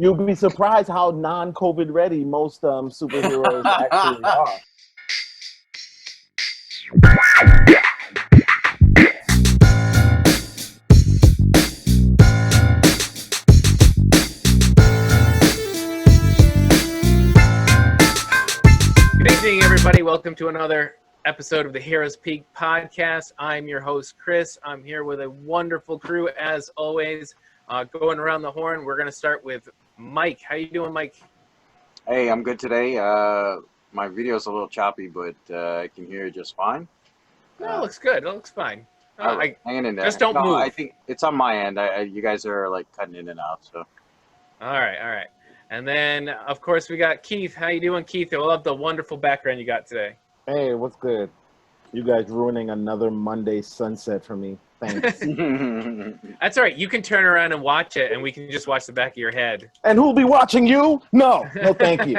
You'll be surprised how non-COVID ready most superheroes actually are. Good evening, everybody. Welcome to another episode of the Heroes Peak podcast. I'm your host, Chris. I'm here with a wonderful crew, as always. Going around the horn, we're going to start with Mike. How you doing, Mike? Hey, I'm good today. My video's a little choppy, but I can hear you just fine. No, it looks good. It looks fine. Hanging in there. Just don't move. I think it's on my end. You guys are like cutting in and out. So. All right. And then, of course, we got Keith. How you doing, Keith? I love the wonderful background you got today. Hey, what's good? You guys ruining another Monday sunset for me. Thanks. That's all right. You can turn around and watch it, and we can just watch the back of your head. And who'll be watching you? No, thank you.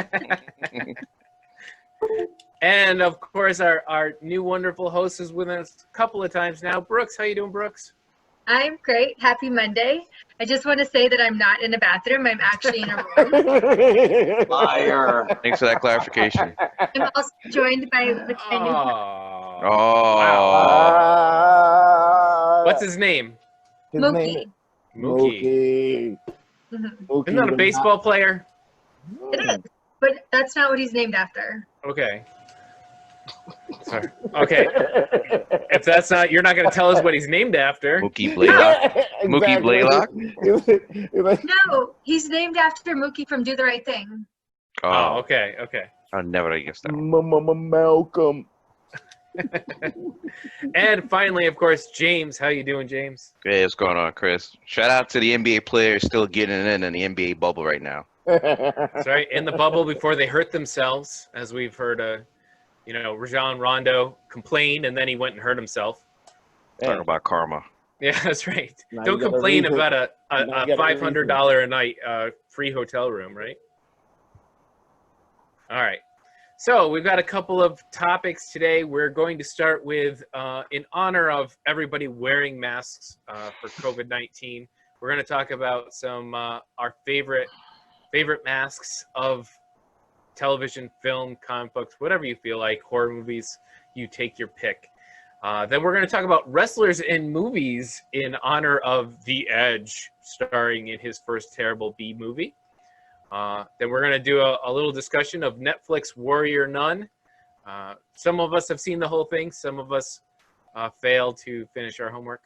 And, of course, our new wonderful host is with us a couple of times now. Brooks, how you doing, Brooks? I'm great. Happy Monday. I just want to say that I'm not in a bathroom. I'm actually in a room. Liar. Thanks for that clarification. I'm also joined by the kind of Oh. What's his name? His Mookie. name- Mookie. Mhm. Mookie. Isn't that a baseball player? It is, but that's not what he's named after. Okay. Sorry. Okay. If that's not, you're not going to tell us what he's named after. Mookie Blaylock. Mookie Blaylock? No, he's named after Mookie from Do the Right Thing. Oh, okay. I'll never guess that. Malcolm. And finally, of course, James. How you doing, James? Hey, what's going on, Chris? Shout out to the NBA players still getting in the NBA bubble right now. That's right. In the bubble before they hurt themselves, as we've heard, Rajon Rondo complain, and then he went and hurt himself. Talk about karma. Yeah, that's right. Now Don't you gotta complain read it. about a Now you gotta read $500 a night free hotel room, right? All right. So we've got a couple of topics today. We're going to start with, in honor of everybody wearing masks for COVID-19, we're going to talk about some our favorite masks of television, film, comic books, whatever you feel like, horror movies, you take your pick. Then we're going to talk about wrestlers in movies in honor of The Edge, starring in his first terrible B movie. Then we're going to do a little discussion of Netflix Warrior Nun. Some of us have seen the whole thing. Some of us failed to finish our homework.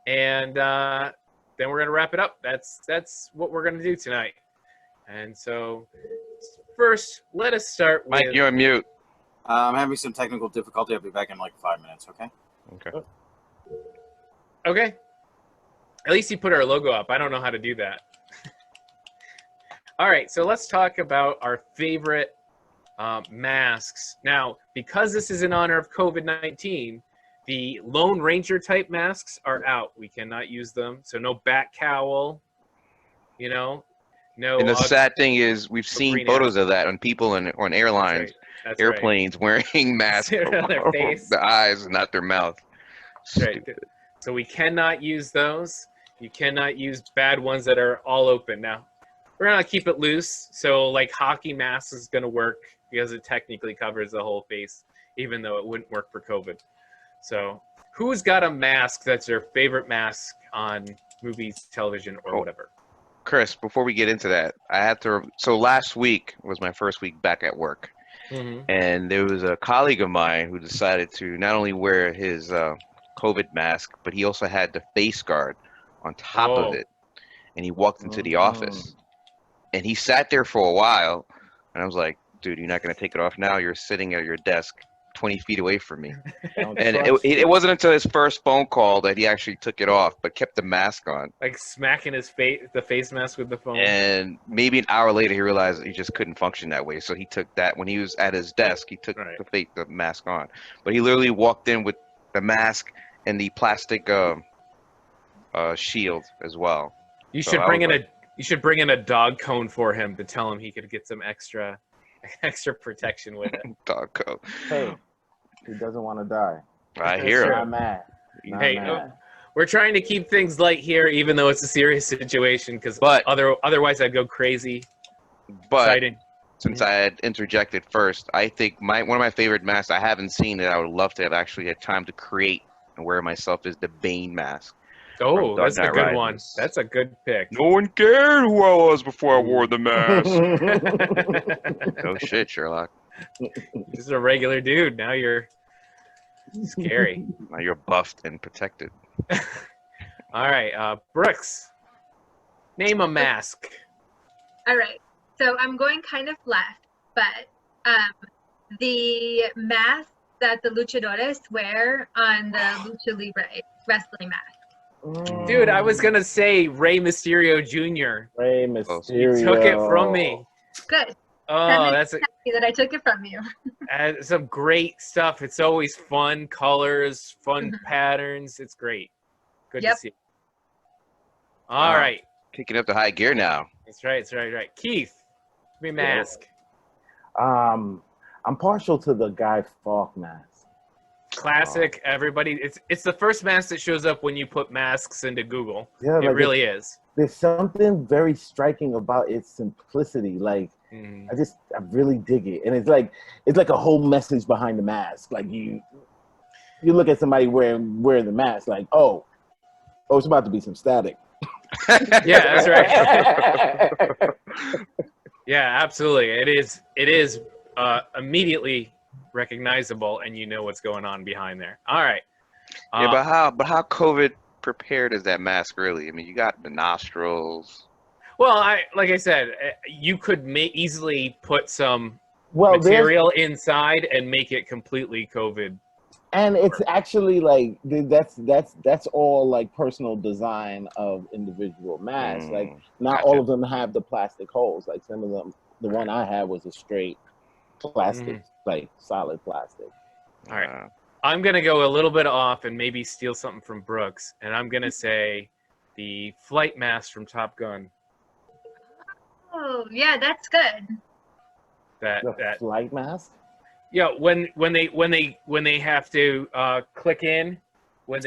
And then we're going to wrap it up. That's what we're going to do tonight. And so first, let us start with... Mike, you're on mute. I'm having some technical difficulty. I'll be back in like 5 minutes. Okay. Okay. At least you put our logo up. I don't know how to do that. All right, so let's talk about our favorite masks. Now, because this is in honor of COVID-19, the Lone Ranger type masks are out. We cannot use them. So no bat cowl, no. And the sad thing is we've seen photos of that on people on airlines, That's airplanes wearing masks On their face. the eyes, not their mouth. Right. So we cannot use those. You cannot use bad ones that are all open. Now, we're going to keep it loose. So like hockey masks is going to work because it technically covers the whole face, even though it wouldn't work for COVID. So who's got a mask that's their favorite mask on movies, television, or whatever? Chris, before we get into that, so last week was my first week back at work. Mm-hmm. And there was a colleague of mine who decided to not only wear his COVID mask, but he also had the face guard on top of it. And he walked into the office. And he sat there for a while. And I was like, dude, you're not going to take it off now? You're sitting at your desk 20 feet away from me. And it wasn't until his first phone call that he actually took it off, but kept the mask on. Like smacking his the face mask with the phone. And maybe an hour later, he realized he just couldn't function that way. So he took that when he was at his desk. He took the mask on, but he literally walked in with the mask and the plastic shield as well. You should bring in a dog cone for him to tell him he could get some extra protection with it. Dog cone. Hey, he doesn't want to die. I hear Not him. mad. Hey, we're trying to keep things light here, even though it's a serious situation. Because But- otherwise, I'd go crazy. But Exciting. since I had interjected first, I think one of my favorite masks I haven't seen that I would love to have actually had time to create and wear myself is the Bane mask. Oh, Dark that's a Knight good one. Rises. That's a good pick. No one cared who I was before I wore the mask. Oh shit, Sherlock. Just a regular dude. Now you're scary. Now you're buffed and protected. All right, Brooks. Name a mask. All right. So I'm going kind of left, but the mask that the luchadores wear on the lucha libre wrestling mask. Dude, I was gonna say Rey Mysterio Jr. Rey You Mysterio. took it from me. Good. Oh, that's That I took it from you. some great stuff. It's always fun colors, fun patterns. It's great. Good Yep. to see. All Wow. right. Kicking up to high gear now. That's right. That's right. Right. Keith, give me a mask. I'm partial to the Guy Fawkes mask. Classic. Everybody. It's the first mask that shows up when you put masks into Google. Yeah, It like really is. there's something very striking about its simplicity. Like Mhm. I really dig it, and it's like a whole message behind the mask. Like you look at somebody wearing the mask, like oh, it's about to be some static. Yeah, that's right. Yeah, absolutely. It is immediately recognizable, and you know what's going on behind there. All right. Yeah, but how COVID prepared is that mask really? I mean, you got the nostrils. Well, like I said, you could easily put some Well, material inside and make it completely COVID. and it's actually like that's all like personal design of individual masks. Like not Gotcha. all of them have the plastic holes. Like some of them, the one I had was a straight plastic, like solid plastic. All right. I'm going to go a little bit off and maybe steal something from Brooks, and I'm going to say the flight mask from Top Gun. Oh, yeah, that's good. The flight mask. Yeah, when they have to click in, when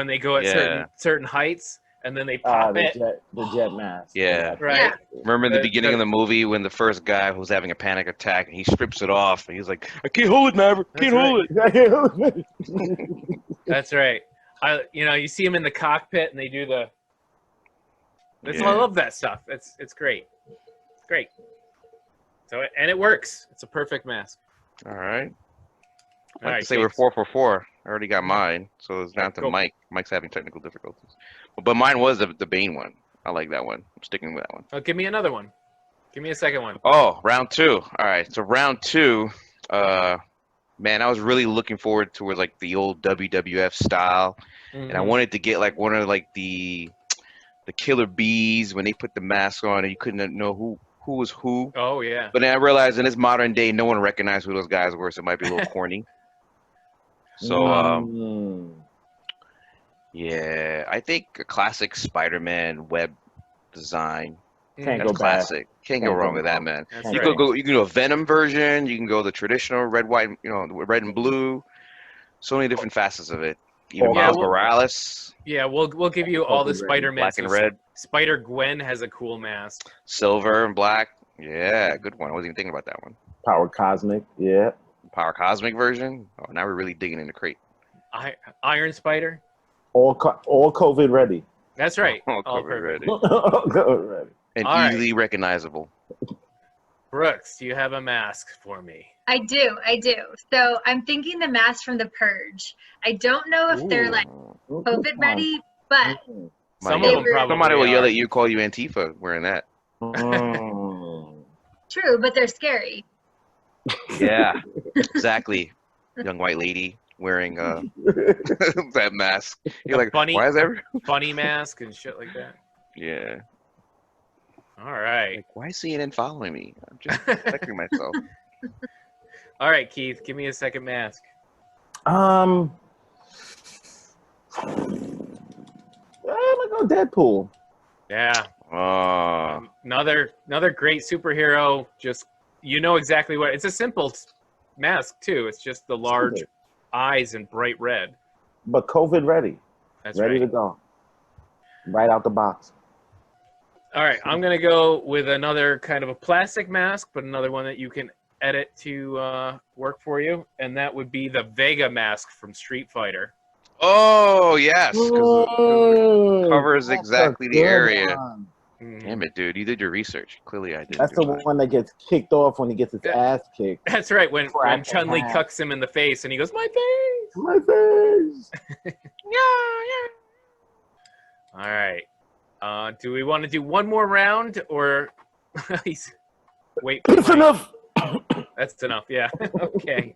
they go at certain heights, and then they pop it. The jet mask. Yeah. Right. Yeah. Remember in the beginning of the movie when the first guy was having a panic attack and he strips it off and he's like, I can't hold it, Maverick. Can't hold it. That's right. You see them in the cockpit and they do the. I love that stuff. It's great. It's great. So and it works. It's a perfect mask. All right. All right. Say we're 4 for 4. I already got mine, so it's down to Cool. Mike. Mike's having technical difficulties, but mine was the Bane one. I like that one. I'm sticking with that one. Oh, give me another one. Give me a second one. Oh, round 2. All right. So round 2. Man, I was really looking forward towards like the old WWF style, and I wanted to get like one of like the Killer Bees when they put the mask on and you couldn't know who was who. Oh yeah. But then I realized in this modern day, no one recognized who those guys were, so it might be a little corny. So, yeah, I think a classic Spider-Man web design. Can't That's go classic. Can't go wrong with that, man. That's You right. could go. You can do a Venom version. You can go the traditional red, white, red and blue. So many different facets of it. Even Yeah, Miles well- Morales, Yeah, we'll give you all the Spider-Man. black and red, Spider Gwen has a cool mask. silver and black. Yeah, good one. I wasn't even thinking about that one. Power Cosmic. Yeah. Power Cosmic version. Oh, now we're really digging in the crate. Iron Spider. All COVID ready. That's right. All All covered perfect. ready. All COVID ready. And All right. easily recognizable. Brooks, do you have a mask for me? I do. So I'm thinking the mask from The Purge. I don't know if they're like COVID ready, but Some of them probably Somebody will yell are. at you, call you Antifa wearing that. true, but they're scary. Yeah, exactly. Young white lady wearing that mask. You're like, bunny- why is every? Funny mask and shit like that. Yeah. All right. Like, why is CNN following me? I'm just protecting myself. All right, Keith, give me a second mask. I'm gonna go Deadpool. Yeah. Oh, Another great superhero. Just you know exactly what. It's a simple mask too. It's just the large eyes and bright red. But COVID ready. That's Ready right. to go. Right out the box. All right, I'm gonna go with another kind of a plastic mask, but another one that you can edit to work for you, and that would be the Vega mask from Street Fighter. Oh yes, because it covers That's a exactly the good area. one. Damn it, dude! You did your research. Clearly, I didn't. That's the one that gets kicked off when he gets his ass kicked. That's right. When Crack in Chun-Li half. cucks him in the face, and he goes, "My face." My face. All right. Do we want to do one more round, or wait? That's enough. That's enough. Yeah. Okay.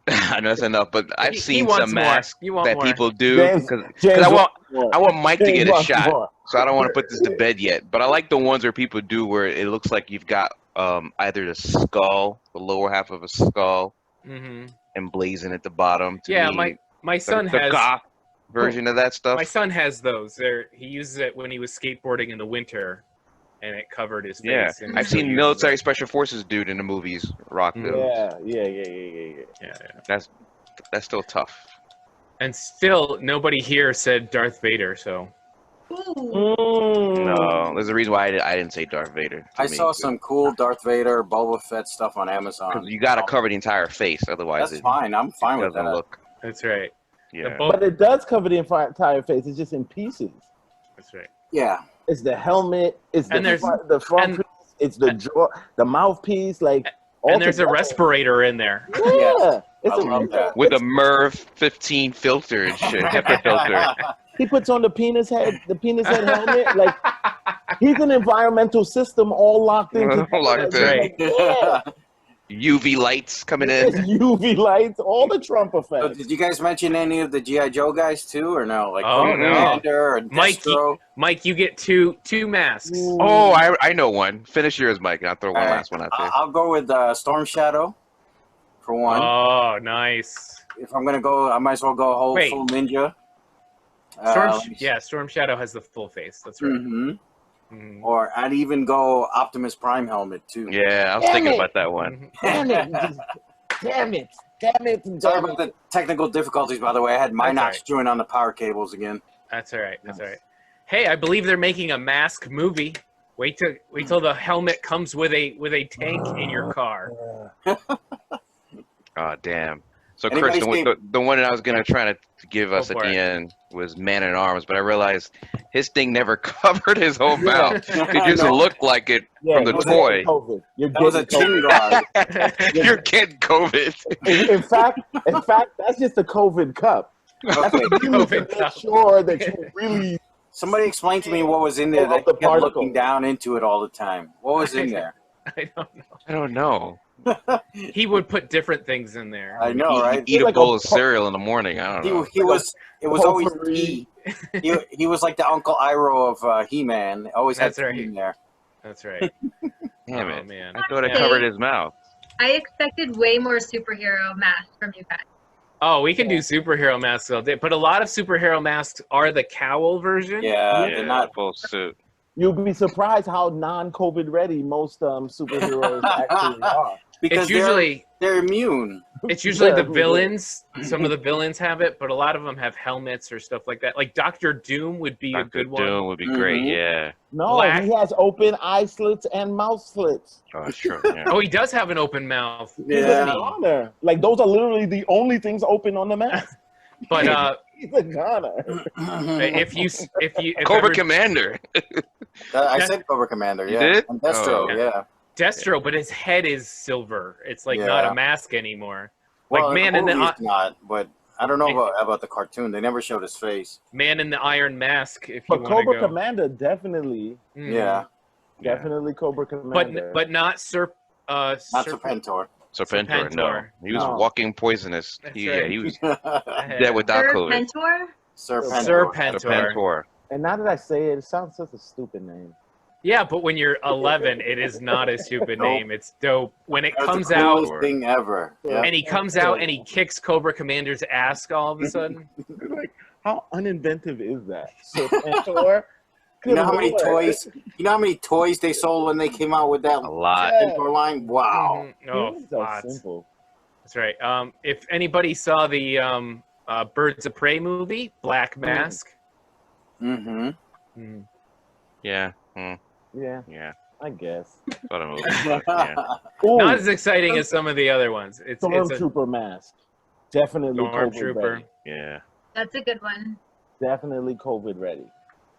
I know that's enough, but I've He seen wants some more. masks You want that more. people do James because James I want wants I want Mike to James get a wants shot, more. so I don't want to put this to bed yet. But I like the ones where people do where it looks like you've got either the skull, the lower half of a skull, Mm-hmm. emblazoned at the bottom. To Yeah, me, my son the has goth version of that stuff. my son has those. He uses it when he was skateboarding in the winter, and it covered his face. Yeah, and I've still seen uses military it. special forces dude in the movies rock those. Yeah. That's still tough. And still, nobody here said Darth Vader. So Ooh. No, there's a reason why I didn't say Darth Vader. I saw some cool Darth Vader, Boba Fett stuff on Amazon. Because you got to cover the entire face, otherwise That's fine. I'm fine it with doesn't that. look. that's right. Yeah. But it does cover the entire face. It's just in pieces. That's right. Yeah. It's the helmet. It's And there's- the front and- piece. It's the jaw, the mouthpiece. Like, all And there's a together. respirator in there. Yeah, it's I love that. With a MERV 15 filter and shit, HEPA filter. He puts on the penis head helmet. Like, he's an environmental system all locked in. Locked Like, in. yeah. UV lights coming There's in. UV lights, all the Trump So effects. did you guys mention any of the G.I. Joe guys too, or no? Like Oh, no. Commander and Mike, Destro? Mike, you get two masks. Oh, I know one. Finish yours, Mike, and I'll throw one All right. last one out there. I'll go with Storm Shadow for one. Oh, nice. If I'm gonna go, I might as well go whole Wait. full ninja. Storm Shadow has the full face. That's right. hmm Mhm. Or I'd even go Optimus Prime helmet too. Yeah, I was Damn thinking it. about that one. Mhm. Damn it! Damn it! Sorry about the technical difficulties, by the way. I had That's Minox all right. chewing on the power cables again. That's all right. That's all right. Hey, I believe they're making a mask movie. Wait till the helmet comes with a tank in your car. Oh, damn. So, Anybody Chris, seen- the one that I was going to try to give us Go at for the it. end was Man at Arms, but I realized his thing never covered his whole Yeah. mouth. It I just know. looked like it from the you're toy. getting COVID. You're That was a getting chin COVID. guard. You're getting COVID. In fact, that's just a COVID cup. That's Okay. you need to COVID make cup. sure that you really. Somebody explain to me what was in there that The kept particles. looking down into it all the time. What was in there? I don't know. I don't know. He would put different things in there. I know, right? Eat a Like a bowl of pu- cereal in the morning. I don't know. He was. It was always Potpourri. tea. He was like the Uncle Iroh of He-Man. Always had That's tea right. in there. That's right. Damn Oh it. man. I thought I Okay. covered his mouth. I expected way more superhero masks from you guys. Oh, we can do superhero masks all day, but a lot of superhero masks are the cowl version. Yeah, Yeah, they're not. full suit. You'll be surprised how non-COVID ready most superheroes actually are. Because It's usually they're immune. it's usually the Yeah. villains. Some of the villains have it, but a lot of them have helmets or stuff like that. Like Doctor Doom would be a Dr. good Doom one. would be great, Mhm. yeah. No, Black. he has open eye slits and mouth slits. Oh, sure. Yeah. Oh, he does have an open mouth. He's Yeah. a goner. Like, those are literally the only things open on the mask. But He's a goner. if Cobra ever- Commander. I said Cobra Commander. You Yeah, did? and Destro. Oh, okay. Yeah. Destro, but his head is silver. It's like not Yeah. a mask anymore. Well, Like Man in the movie's not, but I don't know about the cartoon. They never showed his face. Man in the Iron Mask. If you But want to Cobra go. Commander, definitely. Mm. Yeah, Definitely Cobra Commander. But not not Serpentor. Serpentor, no. Serpentor. He was No. walking poisonous. That's He, right. yeah, he was Yeah. dead without COVID. Serpentor? Serpentor. Serpentor. And now that I say it, it sounds such a stupid name. Yeah, but when you're 11, it is not a stupid Nope. name. It's dope. When it That's comes the out coolest thing ever. Yeah. and he comes out and he kicks Cobra Commander's ass all of a sudden. Like, how uninventive is that? Serpentor? You know how many Good toys? You know how many toys they sold when they came out with that A lot. Yeah. Serpentor line? Wow. Mhm. Oh, Humans are lots. simple. That's right. If anybody saw the Birds of Prey movie, Black Mask. Mm-hmm. Mm. Yeah. Yeah, Yeah. I guess. Thought a movie. Yeah. Ooh, Not as exciting as some of the other ones. It's a Stormtrooper mask. Definitely COVID Stormtrooper. ready. Yeah. That's a good one. Definitely COVID ready.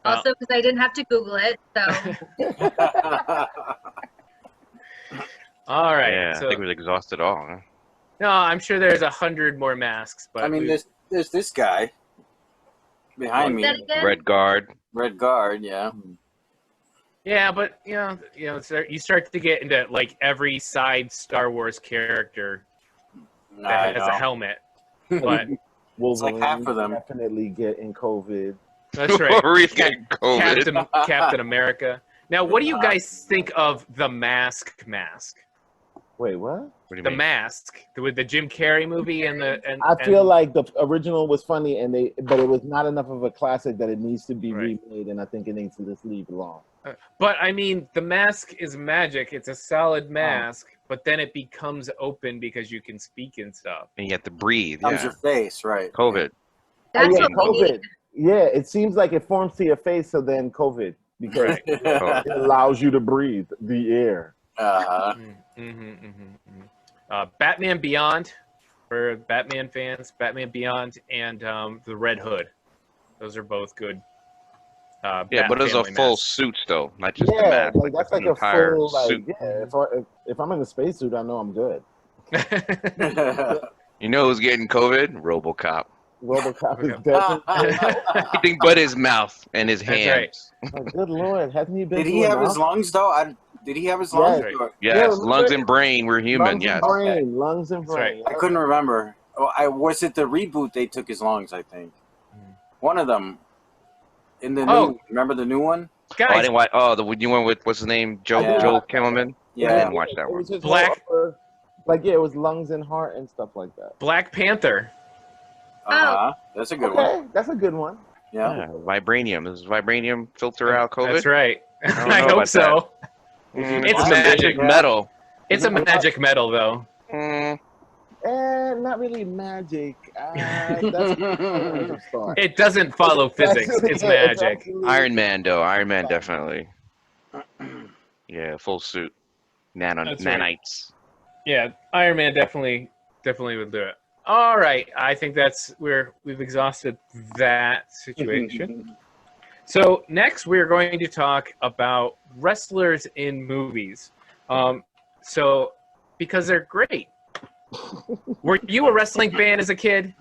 Also, because I didn't have to Google it, so All right. Yeah. So I think we've exhausted all. Huh? no, I'm sure there's 100 more masks, but I mean, there's this guy behind me. that again? Red Guard. Red Guard, yeah. yeah, but you start to get into like every side Star Wars character that has a helmet. But Wolverine half of them. definitely getting COVID. that's right. Wolverine's getting COVID. Captain America. Now, what do you guys think of the mask? Wait, what? What do you The mean? Mask with the Jim Carrey movie and I feel like the original was funny, but it was not enough of a classic that it needs to be Right. remade, and I think it needs to just leave it alone. But I mean, the mask is magic. It's a solid mask, but then it becomes open because you can speak and stuff. And you have to breathe. Comes Yeah. your face, right? COVID. That's yeah, what we COVID. need. Yeah, it seems like it forms to your face, so then COVID, because Right. it allows you to breathe the air. Uh-huh. Batman Beyond, for Batman fans, Batman Beyond and the Red Hood. Those are both good. Yeah, but it's a Bat-family full masks. suit though, not just the Yeah, mask. like that's like an a entire full like suit. yeah. If I'm in a spacesuit, I know I'm good. You know who's getting COVID? RoboCop. RoboCop is definitely. Anything but his mouth and his That's hands. right. Oh, good lord, hasn't he been? Did he through have his enough? lungs though? Did he have his lungs? Yes. Or- Yes, Yeah, lungs and brain. We're human. Lungs Yes. and brain, lungs and That's right. brain. I couldn't remember. Oh, was it the reboot? They took his lungs, I think. One of them. In the new, remember the new one? Oh, I Guys, didn't watch. Oh, the new one with what's his name? Joel Kimmelman. I Yeah. didn't watch that It one. was his Black- whole upper- like yeah, it was lungs and heart and stuff like that. Black Panther. Uh-huh. That's a good one. Okay, that's a good one. Yeah. Yeah, vibranium. Does vibranium filter out COVID? That's right. don't I know hope about so. Mm, It's a magic. metal. It's a magic metal, though. Mm, Not really magic. That's a start. It doesn't follow physics. It's magic. actually- Iron Man though. Iron Man definitely. Yeah, full suit. That's right. Nanites. Yeah, Iron Man definitely would do it. All right, I think we've exhausted that situation. So next, we're going to talk about wrestlers in movies. So because they're great. Were you a wrestling fan as a kid?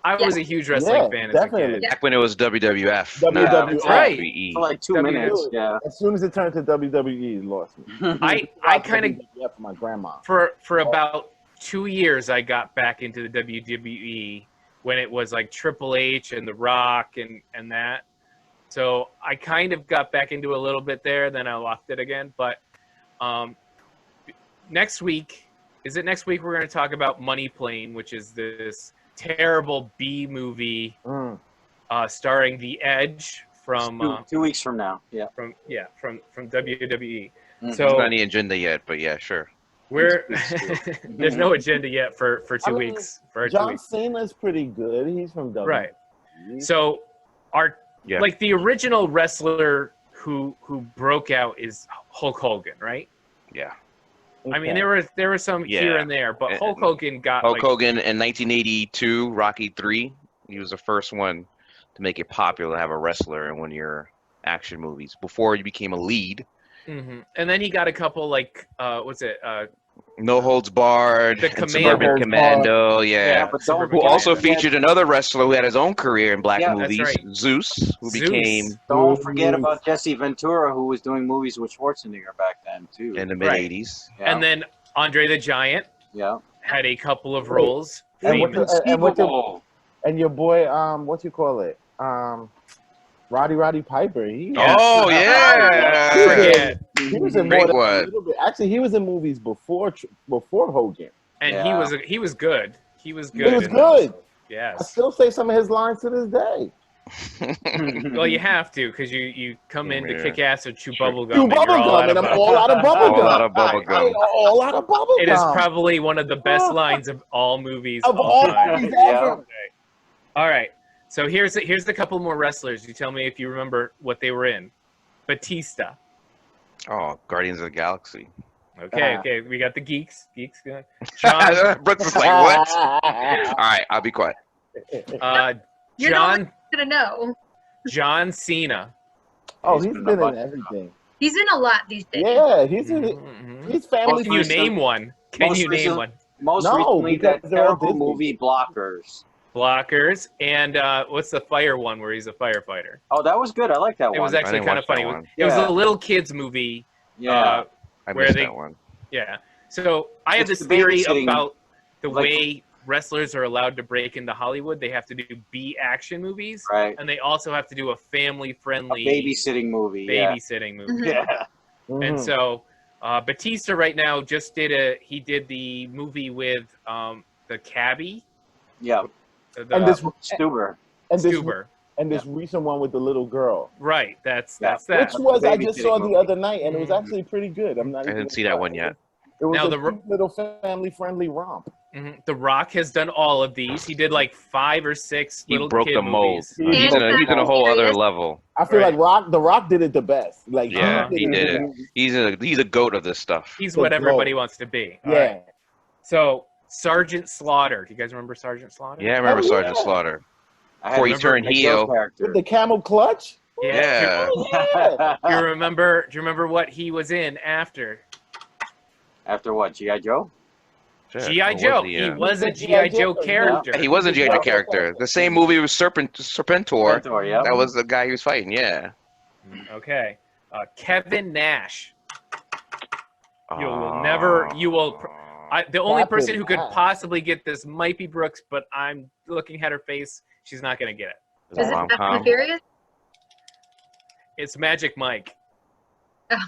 I was a huge wrestling fan as a definitely. kid. Back when it was WWF. WWF. not That's right. WWE. For like 2 WWE. minutes. Yeah. As soon as it turned to WWE, it lost me. I kind of WWF for my grandma. for about 2 years I got back into the WWE when it was like Triple H and The Rock and that. So I kind of got back into it a little bit there, then I lost it again. But next week we're going to talk about Money Plane, which is this terrible B movie starring The Edge from 2 weeks from now. Yeah. from WWE. Mhm. So It's not any agenda yet, but yeah, sure. there's no agenda yet for 2 I mean, weeks. For 2 John weeks. Cena's pretty good. He's from WWE. Right. So Yeah. like the original wrestler who broke out is Hulk Hogan, right? Yeah. I mean there were some here Yeah. and there, but And- Hulk Hogan got Hulk like Hogan in 1982, Rocky 3. He was the first one to make it popular to have a wrestler in one of your action movies before he became a lead. Mhm. And then he got a couple like what's it? No Holds Barred, The and Commando. Suburban Commando, yeah. but Suburban Who don't also Commando. featured another wrestler who had his own career in black Yeah, that's movies, right. Zeus, who Zeus. became Don't forget about Jesse Ventura, who was doing movies with Schwarzenegger back then too. in the mid Right. 80s. Yeah. And then Andre the Giant Yeah. had a couple of roles. And what famous. and your boy, what you call it? Roddy Piper. Yeah. Oh yeah, Forget. He was in Great more than one. a little bit. Actually, he was in movies before Hogan. And Yeah. he was good. He was good. He was in those. good. I Yes. still say some of his lines to this day. Well, you have to because you come in to Yeah. kick ass or chew Sure. bubble gum. Chew and you're bubble all gum, out and of I'm bubble all out of bubble All gum. out of bubble gum. I ain't all out of bubble It gum. is probably one of the best lines of all movies of all all time. movies Yeah. ever. All right. So here's a couple more wrestlers. You tell me if you remember what they were in. Batista. Oh, Guardians of the Galaxy. Okay. We got the geeks. John. Brooks is like, what? All right, I'll be quiet. You're not gonna know. John Cena. Oh, he's been in everything. He's in a lot these days. Yeah, he's family. Can you name one? Most recently, that terrible movie Blockers. Blockers, and what's the fire one where he's a firefighter? Oh, that was good. I like that one. It was actually kind of funny. It was a little kids movie. Yeah, I missed that one. Yeah. So I have this theory about the way wrestlers are allowed to break into Hollywood. They have to do B action movies, right? And they also have to do a family-friendly babysitting movie. Yeah. And so Batista right now just did the movie with the cabbie. Yeah. And this Stuber. And this recent one with the little girl. Right. That's that. Which was I just saw the other night, and it was actually pretty good. I didn't see that one yet. It was a little family-friendly romp. The Rock has done all of these. He did like 5 or 6 little broke kid the mold. movies. He's in a whole other level. I feel like The Rock did it the best. Like he did it. He's a goat of this stuff. He's what everybody wants to be. Yeah. Right. So Sergeant Slaughter. Do you guys remember Sergeant Slaughter? Yeah, I remember Sergeant Slaughter. Before he turned heel. With the camel clutch? Yeah. Yeah. Do you remember what he was in after? After what? G.I. Joe? G.I. Joe. He was a G.I. Joe character. He was a G.I. Joe character. The same movie was Serpentor. Yeah. That was the guy he was fighting. Yeah. Okay. Kevin Nash. The only person who could possibly get this might be Brooks, but I'm looking at her face. She's not going to get it. Is it Fast and Furious? It's Magic Mike. Oh.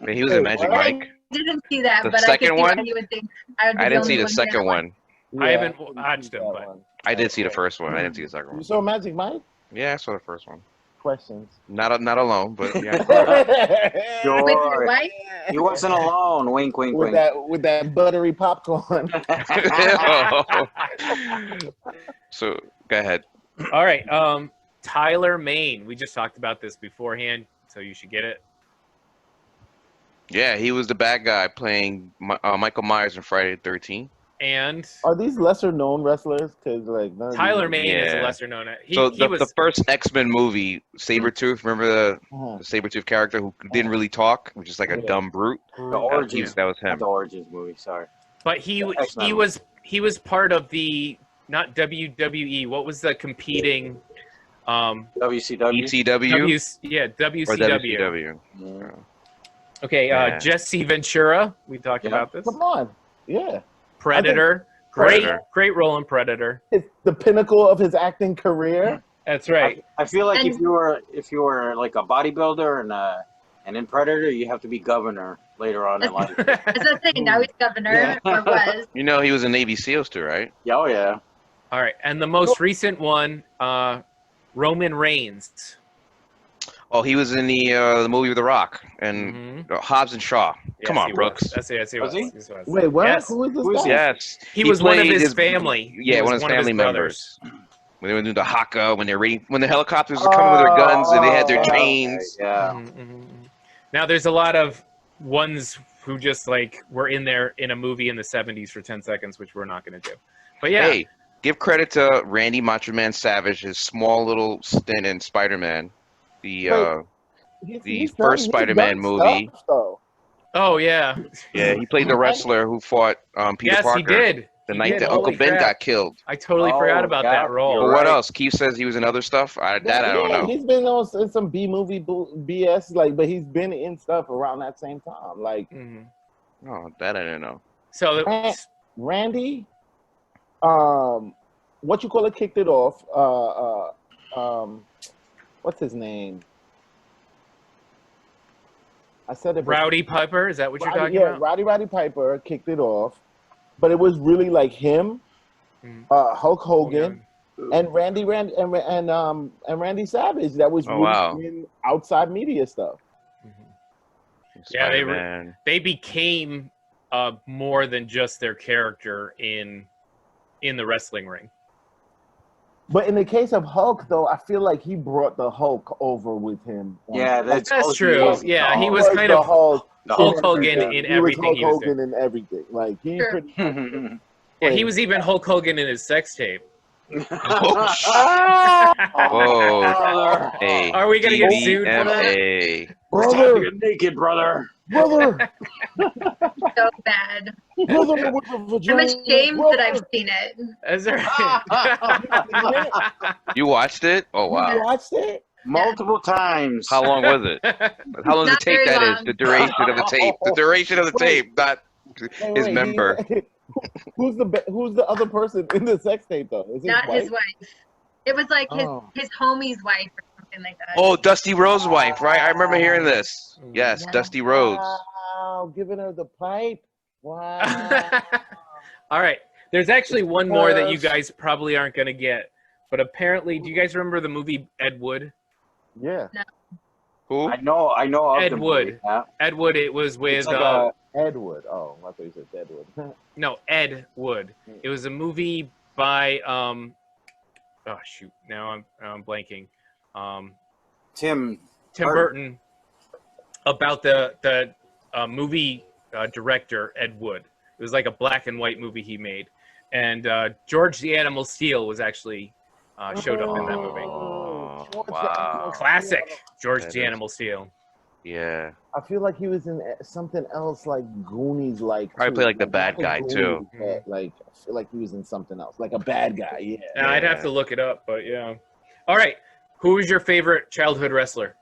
He was in Magic Mike. I didn't see that, the but second I could see one? why you would think I would be I didn't the see only the second one. Yeah, I haven't watched them, but I did see the first one. I didn't see the second one. You saw Magic Mike? Yeah, I saw the first one. Questions. Not alone, but yeah. Sure. With your wife? He wasn't alone. Wink, wink, with wink. With that buttery popcorn. So go ahead. all right. Tyler Mane. We just talked about this beforehand, so you should get it. Yeah, he was the bad guy playing Michael Myers in Friday the 13th. And are these lesser known wrestlers? Because like Tyler Mane is a lesser known. The first X-Men movie, Sabretooth, remember the Sabretooth character who didn't really talk, which is like a dumb brute? The Origins. That was him. The Origins movie, sorry. But he was part of the, not WWE, what was the competing WCW? ECW? WCW. Or WCW. Yeah. Okay, Jesse Ventura. We talked about this. Come on. Yeah. Predator. Great role in Predator. It's the pinnacle of his acting career. That's right. I feel like if you were like a bodybuilder and in Predator, you have to be governor later on in life. Is that saying now he's governor or was? You know he was in Navy SEALs too, right? Yeah, oh yeah. All right, and the most recent one, Roman Reigns. Oh, he was in the movie with The Rock and Hobbs and Shaw. Come on, Brooks. That's it. Was he? Wait, what? Yes. Who is this guy? Yes. He was one of his family. Yeah, one of his family members. When they were doing the haka, when the helicopters were coming with their guns and they had their chains. Yeah. Now there's a lot of ones who just like were in there in a movie in the 70s for 10 seconds, which we're not going to do. But yeah. Hey, give credit to Randy Macho Man Savage, his small little stint in Spider-Man. The first Spider-Man movie. Oh yeah. Yeah, he played the wrestler who fought Peter Parker. Yes, he did. The night that Uncle Ben got killed. I totally forgot about that role. But what else? Keith says he was in other stuff. I don't know. He's been in some B movie BS, but he's been in stuff around that same time. Like, oh, that I didn't know. So Randy, what you call it, kicked it off. What's his name? I said it. Rowdy Piper, is that what you're talking about? Yeah, Roddy Piper kicked it off, but it was really like him, Hulk Hogan, and Randy Savage. That was really in outside media stuff. Yeah, they became more than just their character in the wrestling ring. But in the case of Hulk, though, I feel like he brought the Hulk over with him. Yeah, That's supposed to be true. the Yeah, he Hulk. was kind the of Hulk. Hulk Hogan everything. in He was everything Hulk he was Hogan doing. in everything. Like he Sure. pretty. Yeah, he was even Hulk Hogan in his sex tape. Oh, Whoa, hey, Are we gonna get sued for that? DBMA. brother, You're naked, brother. brother, So bad. brother with a I'm vagina. ashamed brother. that I've seen it. Is right? You watched it? Oh You wow. watched it? Multiple times. How long was it? How long does Not the tape very that is? long. The duration of the tape. The duration of the Wait. tape, not Wait, his wait, member. Who's the other person in the sex tape though? Is Not his wife. It was like Oh. his homie's wife or something like that. Oh, Dusty Rhodes' wife, right? I remember hearing this. Yes, Yeah. Dusty Rhodes. Wow, giving her the pipe. Wow. All right. There's actually one more that you guys probably aren't gonna get, but apparently, do you guys remember the movie Ed Wood? Yeah. Who? I know of Ed the Wood. movie, yeah. Ed Wood. It was with It's like Edward. Oh, I thought you said Deadwood. no Ed Wood. It was a movie by oh shoot, now I'm blanking. Tim Tim Burton about the movie director Ed Wood. It was like a black and white movie he made, and George the Animal Steel was actually showed up in that movie. Oh, George the wow. Animal Classic George That the is- Animal Steel. Yeah. I feel like he was in something else like Goonies, like Probably too. play like the bad not guy, too. Goonies, but, like I feel like he was in something else, like a bad guy. Yeah. Now, I'd have to look it up, but yeah. All right, who is your favorite childhood wrestler?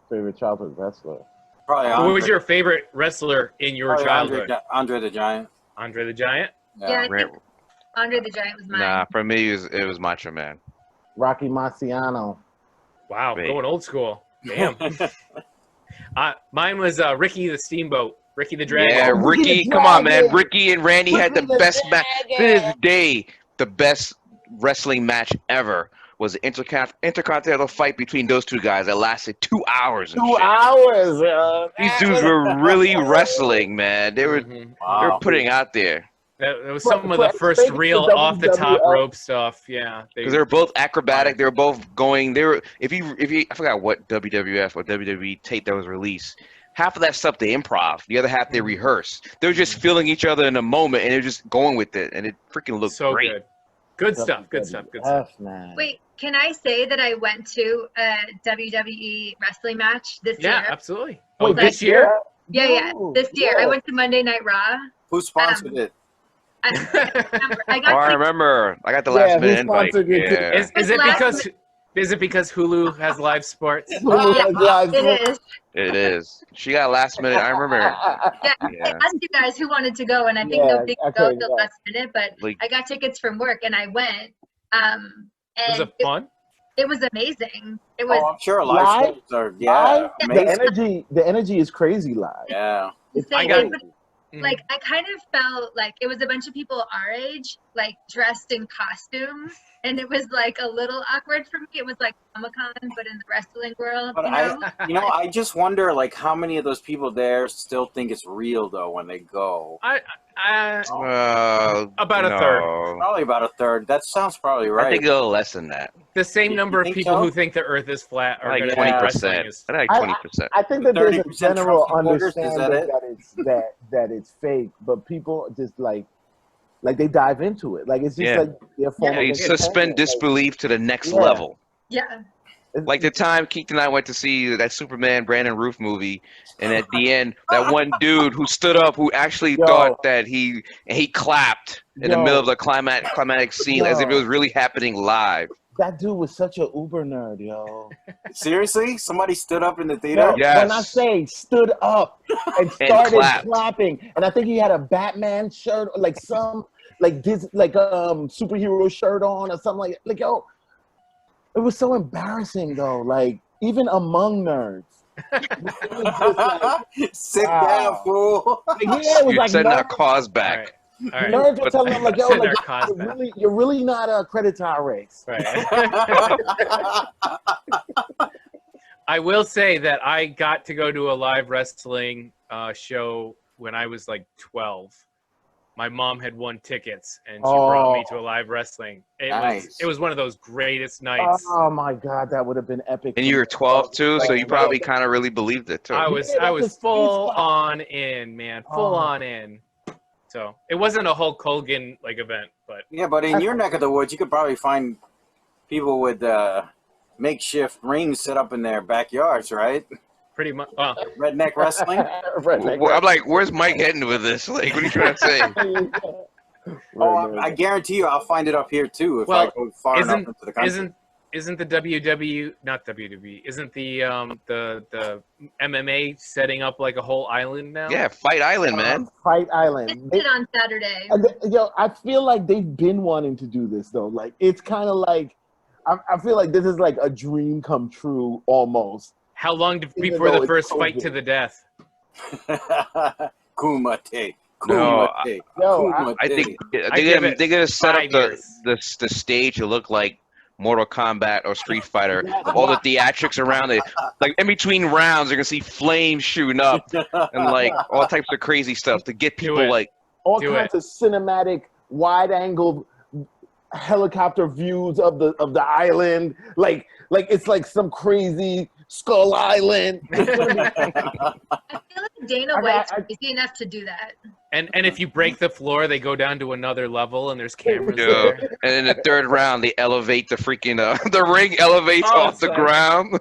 Favorite childhood wrestler. probably Who Andre, was your favorite wrestler in your probably childhood? Andre the Giant. Andre the Giant. Yeah, I Ra- think Andre the Giant was mine. Nah, for me, it was Macho Man. Rocky Marciano. Wow, Wait. going old school. Damn. Mine was Ricky the Steamboat, Ricky the Dragon. Yeah, Oh, Ricky Ricky, the come on, man. Dragon. Ricky and Randy had the Ricky the best match. To Dragon. this day, the best wrestling match ever was the intercontinental fight between those two guys that lasted 2 hours. And 2 shit. hours. These dudes were really wrestling, man. They were Mhm. Wow. putting out there That was But- some of the but first speaking real of off the top WWF rope stuff. Yeah. because they were both acrobatic. They were both going. They were if you I forgot what WWF or WWE tape that was released. Half of that stuff they improv, the other half they rehearse. They were just feeling each other in the moment, and they're just going with it, and it freaking looked so great. good. Good stuff. Good stuff. Good stuff. Man. Wait, can I say that I went to a WWE wrestling match this Yeah, year? absolutely. Oh, Wait, this year? Yeah, No. this year. I Yeah. went to Monday Night Raw. Who sponsored it? I Oh, got I like, remember. I got the Yeah, last who minute invite. sponsored it? Yeah. Is it because Hulu has live sports? it is. It is. She got last minute. I remember. Yeah, I Yeah. asked you guys who wanted to go, and I think Yeah, nobody could go okay, till yeah. last minute. But Like- I got tickets from work, and I went. And Was it fun? it was amazing. It was Oh, I'm sure Live? live shows are Live? amazing. The energy is crazy live. Yeah. It's I insane. got- It was- like I kind of felt like it was a bunch of people our age, like dressed in costumes, and it was like a little awkward for me. It was like Comic-Con, but in the wrestling world, But you know? I just wonder, like, how many of those people there still think it's real though when they go? About a third. no. Probably about a third. That sounds probably right. I think a little less than that. The same You number of think people so? who think the Earth is flat are Like going to think wrestling 20%. is. I think I- 20%. I think that there's a 30% general Trump supporters, is understanding that that it's fake, but people just like they dive into it. Like it's just Yeah. like their form Yeah, of You entertainment. suspend Like, disbelief to the next Yeah. level. Yeah. it's- Like the time Keith and I went to see that Superman Brandon Roof movie, and at the end, that one dude who stood up, who actually Yo. thought that he clapped in the Yo. middle of the climatic scene as if it Yo. was really happening live. that dude was such a uber nerd, yo. Seriously, somebody stood up in the theater. Yeah. When I Yes. say stood up and And started clapped. clapping, and I think he had a Batman shirt, or like some superhero shirt on, or something like yo. It was so embarrassing though, like even among nerds. It was just like, Sit Wow. down, fool. yeah, it was You're like sending our nerds, cause All back. right. All right. nerds were telling them like, yo, Send like our cause back. you're really not a credit race. Right. I will say that I got to go to a live wrestling show when I was like 12. my mom had won tickets and she brought me to a live wrestling. Nice. It was one of those greatest nights. Oh my God, that would have been epic. And you were 12 too, so you probably kind of really believed it too. I was full on in, man, full on in. So it wasn't a Hulk Hogan like event, but Yeah, but in your neck of the woods, you could probably find people with makeshift rings set up in their backyards, right? pretty much. Redneck wrestling. Redneck I'm like, where's Mike heading with this? Like, what are you trying to say? Oh, I guarantee you, I'll find it up here too if I go far enough into the country. Isn't the not WWE? Isn't the MMA setting up like a whole island now? Yeah, Fight Island, man. Fight Island. It's on Saturday. Yo, I feel like they've been wanting to do this though. Like it's kind of like I feel like this is like a dream come true almost. How long before the first fight to the death? Kumite. No, Kumite. I think they're gonna set up the stage to look like Mortal Kombat or Street Fighter. All the theatrics around it, like in between rounds, you're gonna see flames shooting up and like all types of crazy stuff to get people like all kinds of cinematic, wide-angle helicopter views of the island. Like it's like some crazy Skull Island. I feel like Dana White's crazy enough to do that. And if you break the floor, they go down to another level, and there's cameras there. And in the third round, they elevate the freaking the ring elevates off the ground.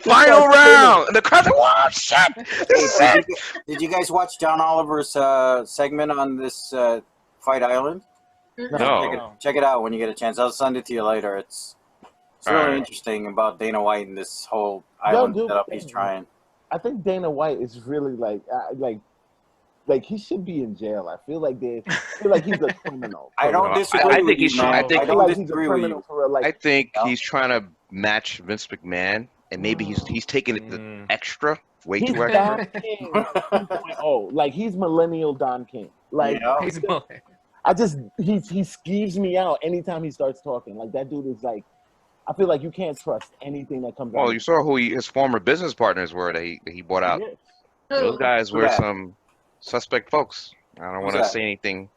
Final round, and the crowd's like, "Wow, shit!" Did you guys watch John Oliver's segment on this Fight Island? No. Check it out when you get a chance. I'll send it to you later. It's really interesting about Dana White and this whole island setup he's trying. I think Dana White is really like he should be in jail. I feel like he's a criminal. I don't disagree. I think he should. I think he's trying to match Vince McMahon, and maybe he's taking it the extra, way too extra. Don King 2.0. Like he's millennial Don King. Like he skeeves me out anytime he starts talking. Like that dude is like. I feel like you can't trust anything that comes out. Well, you saw who his former business partners were that he bought out. Yes. Those guys were some suspect folks. I don't want to say anything.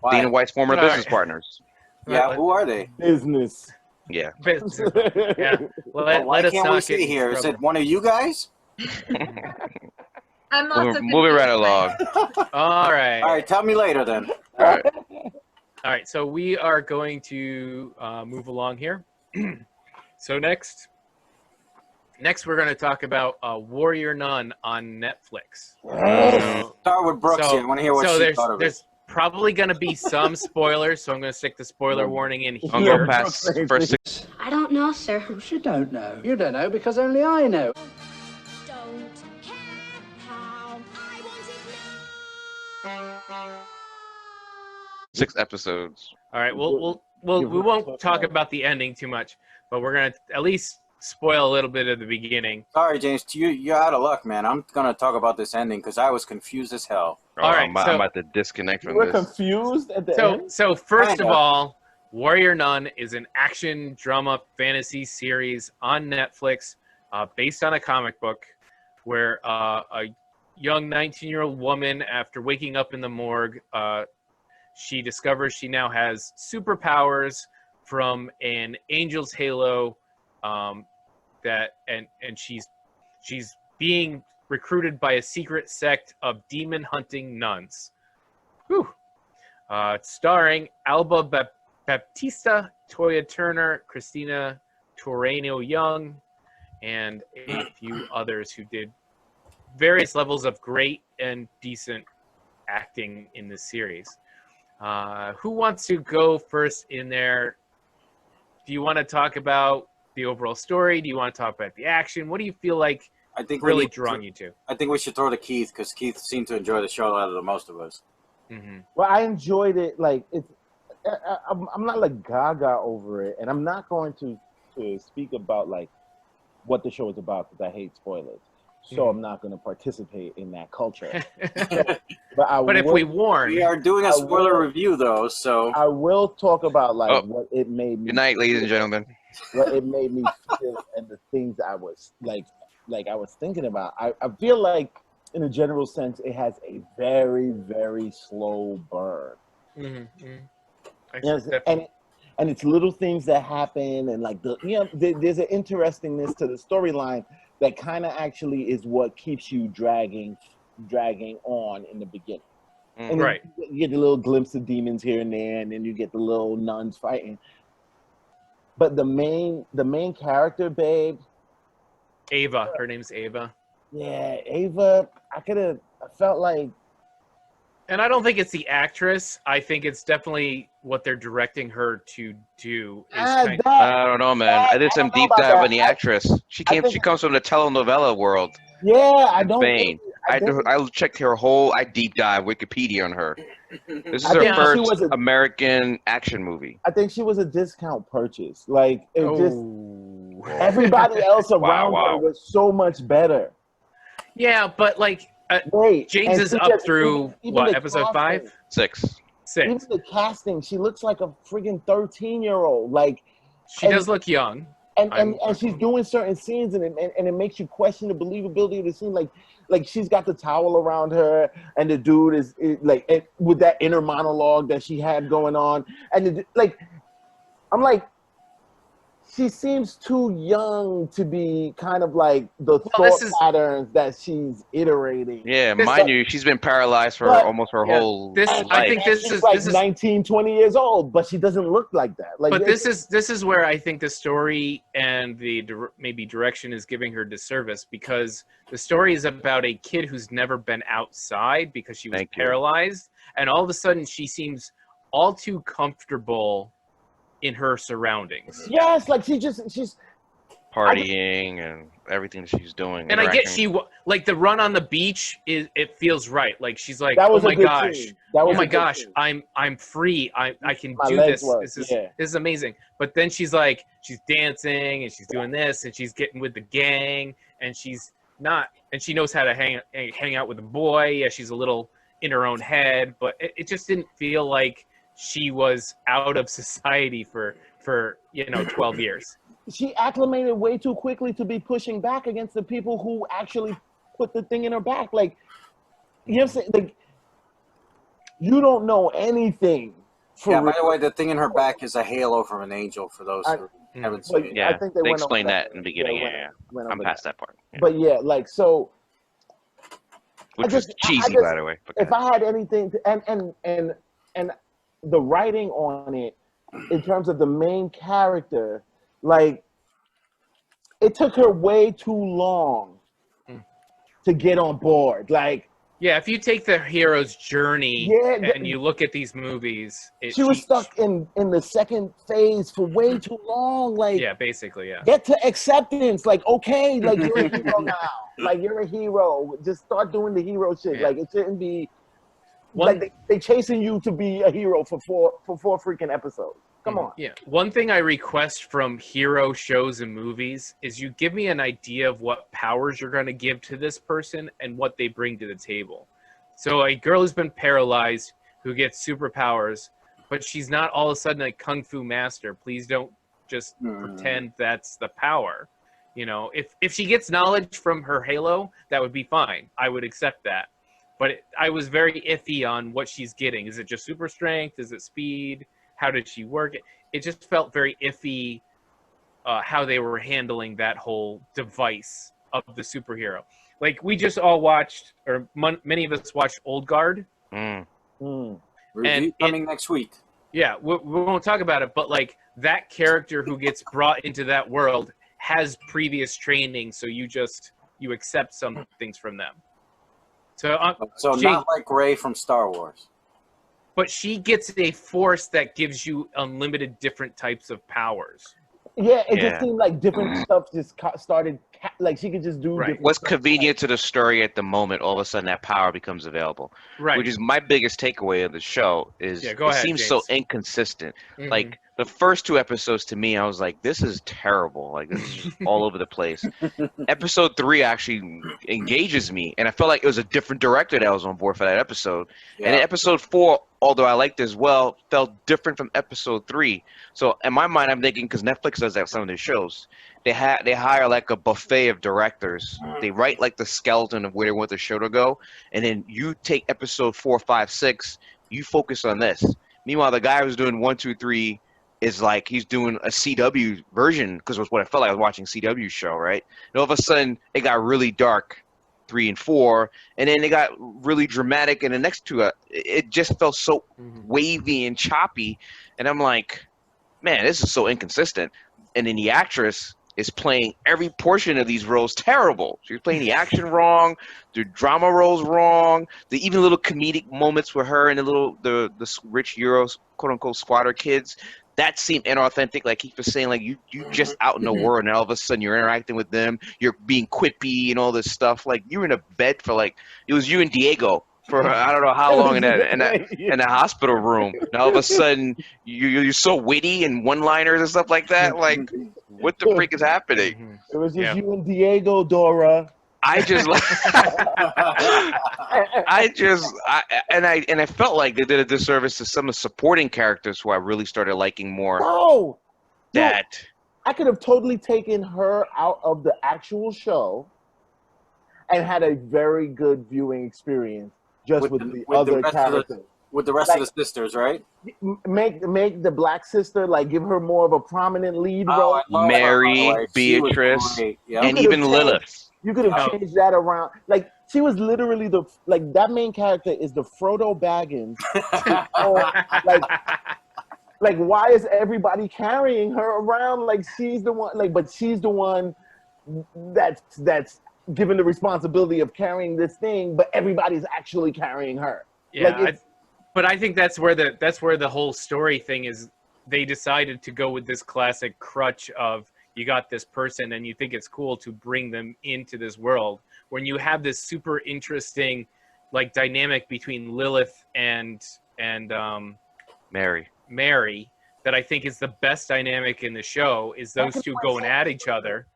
Why? Dana White's former business partners. Yeah, who are they? Business. Yeah. Business. Yeah. Well, why can't we stay here? Is it one of you guys? I'm also moving right along. All right. All right, tell me later then. All right. So we are going to move along here. So next we're going to talk about Warrior Nun on Netflix. Start with Brooks here. I want to hear what she thought of it. There's probably going to be some spoilers, so I'm going to stick the spoiler warning in here. I'll go past first 6. I don't know, sir. Of course you don't know. You don't know because only I know. Don't care how I want it now. 6 episodes. All right, we won't talk about the ending too much, but we're gonna at least spoil a little bit of the beginning. Sorry, James, you're out of luck, man. I'm gonna talk about this ending because I was confused as hell. All right, I'm about to disconnect from We're this. confused at the end. So first of all, Warrior Nun is an action drama fantasy series on Netflix, based on a comic book, where a young 19-year-old woman, after waking up in the morgue, she discovers she now has superpowers from an angel's halo, and she's being recruited by a secret sect of demon hunting nuns. Whew. Starring Alba Baptista, Toya Turner, Christina Torreno Young, and a few others who did various levels of great and decent acting in this series. Who wants to go first in there? Do you want to talk about the overall story? Do you want to talk about the action? What do you feel like really drawing you to? I think we should throw to Keith because Keith seemed to enjoy the show out of the most of us. Mm-hmm. Well, I enjoyed it. Like I'm not like gaga over it, and I'm not going to speak about like what the show is about because I hate spoilers. So I'm not going to participate in that culture. But if we warn, we are doing a spoiler review though, so I will talk about like what it made me. Good night, ladies and gentlemen. What it made me feel and the things I was like I was thinking about. I feel like in a general sense, it has a very, very slow burn. Yes, and it's little things that happen, and like there's an interestingness to the storyline that kind of actually is what keeps you dragging on in the beginning. And right. You get a little glimpse of demons here and there, and then you get the little nuns fighting. But the main character, babe, Ava. Her name's Ava. Yeah, Ava. I felt like. And I don't think it's the actress. I think it's definitely what they're directing her to do. I don't know, man. I did some deep dive on the actress. She comes from the telenovela world. Yeah, I don't. Spain. I checked her whole. I deep dive Wikipedia on her. This is her first American action movie. I think she was a discount purchase. Like everybody else around her was so much better. Yeah, but like James is up through what, episode 5? 6. Even the casting, she looks like a friggin' 13-year-old. Like she does look young. And she's doing certain scenes, and it makes you question the believability of the scene. Like she's got the towel around her, and the dude is with that inner monologue that she had going on, and I'm like, she seems too young to be kind of like the thought patterns that she's iterating. Yeah, mind you, she's been paralyzed for almost her whole life. I think this she's is like 19, 20 years old, but she doesn't look like that. Like, but this is where I think the story and the maybe direction is giving her disservice, because the story is about a kid who's never been outside because she was paralyzed, and all of a sudden she seems all too comfortable in her surroundings. Yes, like she's partying and everything that she's doing. And I get like the run on the beach it feels right. Like she's like, oh my gosh, I'm free. I can do this. This is amazing. But then she's like, she's dancing and she's doing this and she's getting with the gang and she's not, and she knows how to hang out with a boy. Yeah, she's a little in her own head, but it just didn't feel like she was out of society for 12 years. She acclimated way too quickly to be pushing back against the people who actually put the thing in her back. Like, you know what I'm saying? Like, you don't know anything. By the way, the thing in her back is a halo from an angel, for those who haven't seen it. Yeah, I think they explained that in the beginning. I'm past that part. Yeah. But yeah, like, so... Which is cheesy, by the way. If I had anything to... And the writing on it, in terms of the main character, like, it took her way too long to get on board. Like, yeah, if you take the hero's journey and you look at these movies, she was stuck in the second phase for way too long. Like, yeah, basically, yeah. Get to acceptance. Like, okay, like, you're a hero now. Like, you're a hero. Just start doing the hero shit. Yeah. Like, it shouldn't be. Like they chasing you to be a hero for four freaking episodes. Come on. Yeah. One thing I request from hero shows and movies is you give me an idea of what powers you're going to give to this person and what they bring to the table. So a girl who's been paralyzed who gets superpowers, but she's not all of a sudden a kung fu master. Please don't just pretend that's the power. You know, if she gets knowledge from her halo, that would be fine. I would accept that. But I was very iffy on what she's getting. Is it just super strength? Is it speed? How did she work it? It just felt very iffy how they were handling that whole device of the superhero. Like, we just all watched, or many of us watched Old Guard. Review coming next week. Yeah, we won't talk about it, but like that character who gets brought into that world has previous training, so you accept some things from them. So not like Rey from Star Wars. But she gets a force that gives you unlimited different types of powers. Yeah, it just seemed like different stuff just started, like she could just do different what's stuff. Convenient to the story at the moment, all of a sudden that power becomes available. Right. Which is my biggest takeaway of the show is it seems so inconsistent. Like, the first 2 episodes to me, I was like, this is terrible. Like, this is just all over the place. Episode 3 actually engages me, and I felt like it was a different director that was on board for that episode. Yeah. And in episode 4, although I liked as well, felt different from episode 3. So in my mind, I'm thinking, because Netflix does that with some of their shows, they hire like a buffet of directors. They write like the skeleton of where they want the show to go, and then you take episode 4, 5, 6, you focus on this. Meanwhile, the guy who's doing 1, 2, 3 is like he's doing a CW version, because it was what I felt like I was watching CW show, right? And all of a sudden, it got really dark, 3 and 4, and then it got really dramatic in the next 2. It just felt so wavy and choppy, and I'm like, man, this is so inconsistent. And then the actress is playing every portion of these roles terrible. She's playing the action wrong, the drama roles wrong, the even little comedic moments with her and the rich Euros, quote unquote, squatter kids. That seemed inauthentic. Like he was saying, like you just out in the world, and all of a sudden you're interacting with them. You're being quippy and all this stuff. Like you were in a bed for it was you and Diego for I don't know how long in that hospital room. And all of a sudden you're so witty and one-liners and stuff like that. Like what the freak is happening? It was just you and Diego, Dora. I felt like they did a disservice to some of the supporting characters who I really started liking more. I could have totally taken her out of the actual show and had a very good viewing experience just with the other characters. With the rest of the sisters, right? Make the black sister, like, give her more of a prominent lead role. Mary, Beatrice, and even Lilith. You could have changed that around. Like, she was literally that main character is the Frodo Baggins. Like, why is everybody carrying her around? Like, she's the one, but she's the one that's given the responsibility of carrying this thing, but everybody's actually carrying her. Yeah, but I think that's where the whole story thing is. They decided to go with this classic crutch of, you got this person and you think it's cool to bring them into this world when you have this super interesting like dynamic between Lilith and Mary that I think is the best dynamic in the show, is those two going at each other,